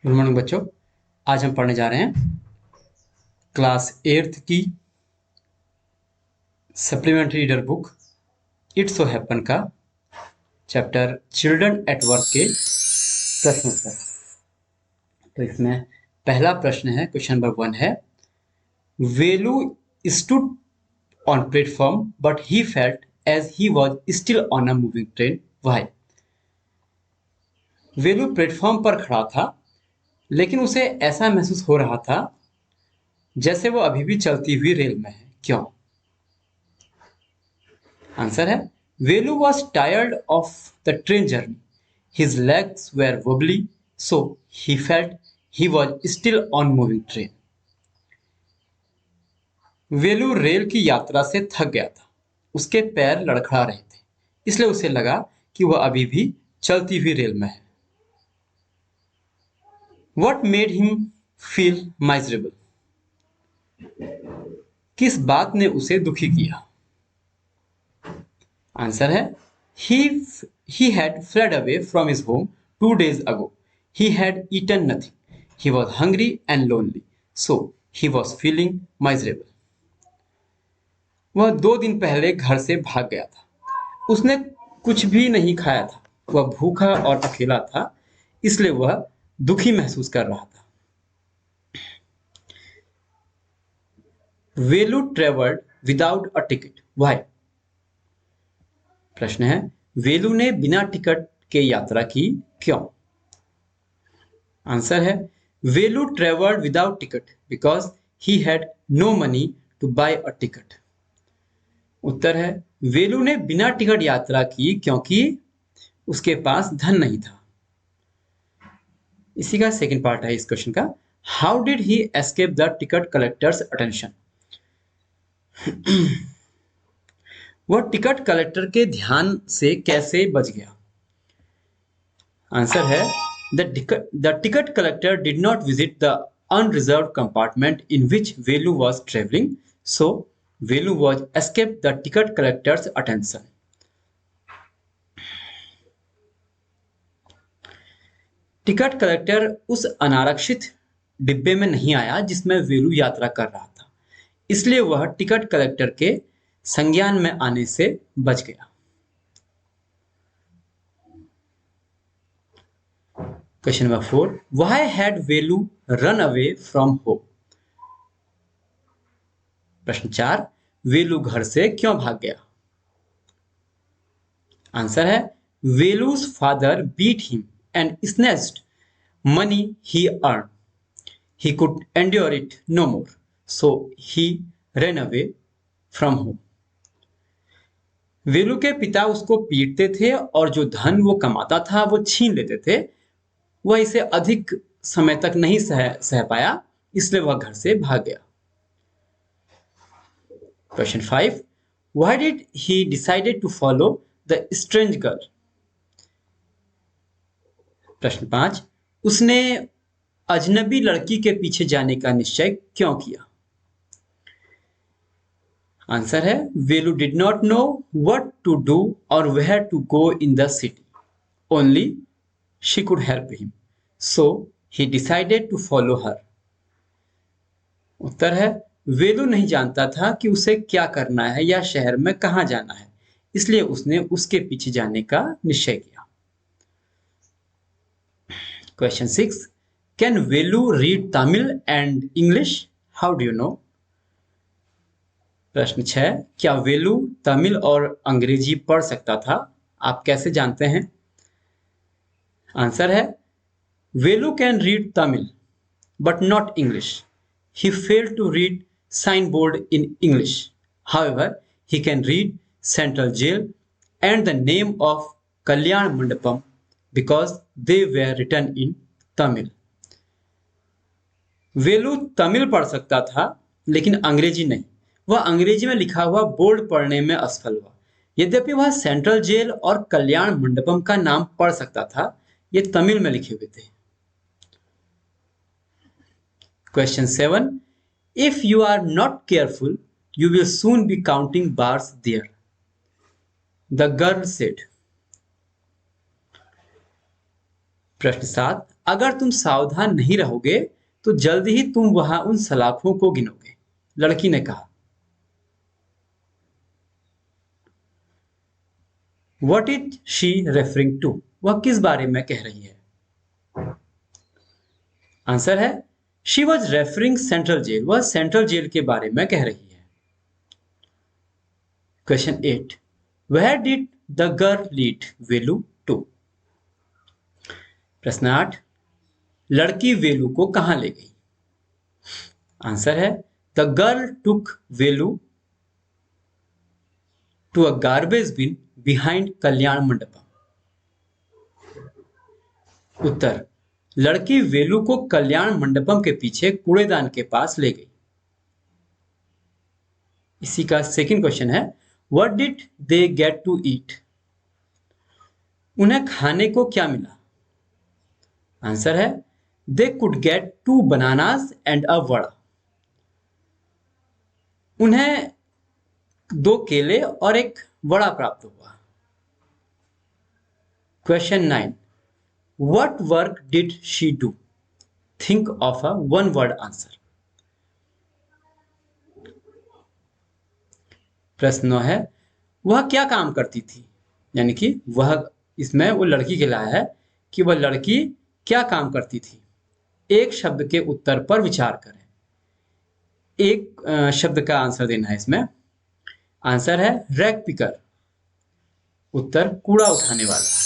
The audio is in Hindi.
गुड मॉर्निंग बच्चों। आज हम पढ़ने जा रहे हैं क्लास 8th की supplementary reader book it so happen का चैप्टर चिल्ड्रन एट वर्क के प्रश्न उत्तर। तो इसमें पहला प्रश्न है, क्वेश्चन नंबर 1 है, Velu stood on platform but he felt as he was still on a moving train, why? Velu platform पर खड़ा था लेकिन उसे ऐसा महसूस हो रहा था जैसे वो अभी भी चलती हुई रेल में है, क्यों? आंसर है, Velu was tired of the train journey, his legs were wobbly, so he felt he was still on moving train. Velu rail की यात्रा से थक गया था, उसके पैर लड़खड़ा रहे थे, इसलिए उसे लगा कि वह अभी भी चलती हुई रेल में है। What made him feel miserable? किस बात ने उसे दुखी किया? आंसर है, he had fled away from his home 2 days ago. He had eaten nothing. He was hungry and lonely, so he was feeling miserable. वह 2 दिन पहले घर से भाग गया था, उसने कुछ भी नहीं खाया था, वह भूखा और अकेला था, इसलिए वह दुखी महसूस कर रहा था। Velu travelled without a ticket, why? प्रश्न है, वेलू ने बिना टिकट के यात्रा की, क्यों? आंसर है, Velu travelled without ticket because he had no money to buy a ticket. उत्तर है, वेलू ने बिना टिकट यात्रा की क्योंकि उसके पास धन नहीं था। इसी का सेकंड पार्ट है इस क्वेश्चन का, how did he escape the ticket collector's attention? वह टिकट कलेक्टर के ध्यान से कैसे बच गया? आंसर है, the ticket collector did not visit the unreserved compartment in which Velu was traveling, so Velu was escaped the ticket collector's attention. Ticket collector उस अनारक्षित डिब्बे में नहीं आया जिसमें वेलू यात्रा कर रहा था, इसलिए वह टिकट कलेक्टर के संज्ञान में आने से बच गया। Question number 4, why had Velu run away from home? प्रश्न 4, वेलू घर से क्यों भाग गया? आंसर है, Velu's father beat him and snatched money he earn, he could endure it no more, so he run away from home. Velu के पिता उसको पीटते थे और जो धन वो कमाता था वो छीन लेते थे, वह इसे अधिक समय तक नहीं सह पाया, इसलिए वह घर से भाग गया। Question 5, why did he decided to follow the strange girl? प्रश्न 5, उसने अजनबी लड़की के पीछे जाने का निश्चय क्यों किया? आंसर है, Velu did not know what to do और where to go in the city, only she could help him, so he decided to follow her. उत्तर है, वेलू नहीं जानता था कि उसे क्या करना है या शहर में कहां जाना है, इसलिए उसने उसके पीछे जाने का निश्चय किया। Question 6, can Velu read Tamil and English, how do you know? प्रश्न 6, क्या वेलू तमिल और अंग्रेजी पढ़ सकता था, आप कैसे जानते हैं? आंसर है, Velu can read Tamil but not English, he failed to read signboard in English. However, he can read Central Jail and the name of Kalyan Mandapam because they were written in Tamil. वेलू तमिल पढ़ सकता था लेकिन अंग्रेजी नहीं, वह अंग्रेजी में लिखा हुआ बोर्ड पढ़ने में असफल हुआ। यद्यपि वह सेंट्रल जेल और कल्याण मंडपम का नाम पढ़ सकता था, ये तमिल में लिखे हुए थे। Question 7, if you are not careful, you will soon be counting bars there, the girl said. प्रश्न 7, अगर तुम सावधान नहीं रहोगे तो जल्द ही तुम वहां उन सलाखों को गिनोगे, लड़की ने कहा। What is she referring to? वह किस बारे में कह रही है? आंसर है she was referring central jail. वह सेंट्रल जेल के बारे में कह रही है। Question 8, where did the girl lead Velu to? प्रश्न 8, लड़की वेलू को कहां ले गई? आंसर है the girl took Velu to a garbage bin behind Kalyan Mandapam. उत्तर, लड़की वेलू को कल्याण मंडपम के पीछे कूड़ेदान के पास ले गई। इसी का सेकंड क्वेश्चन है, what did they get to eat? उन्हें खाने को क्या मिला? आंसर है they could get 2 bananas and a vada. उन्हें 2 केले और एक वड़ा प्राप्त हुआ। Question 9, what work did she do? Think of a one word answer. प्रश्न है वह क्या काम करती थी, यानी कि वह, इसमें वो लड़की कहलाया है कि वह लड़की क्या काम करती थी। एक शब्द के उत्तर पर विचार करें। एक शब्द का आंसर देना है इसमें। आंसर है रैक पिकर। उत्तर कूड़ा उठाने वाला।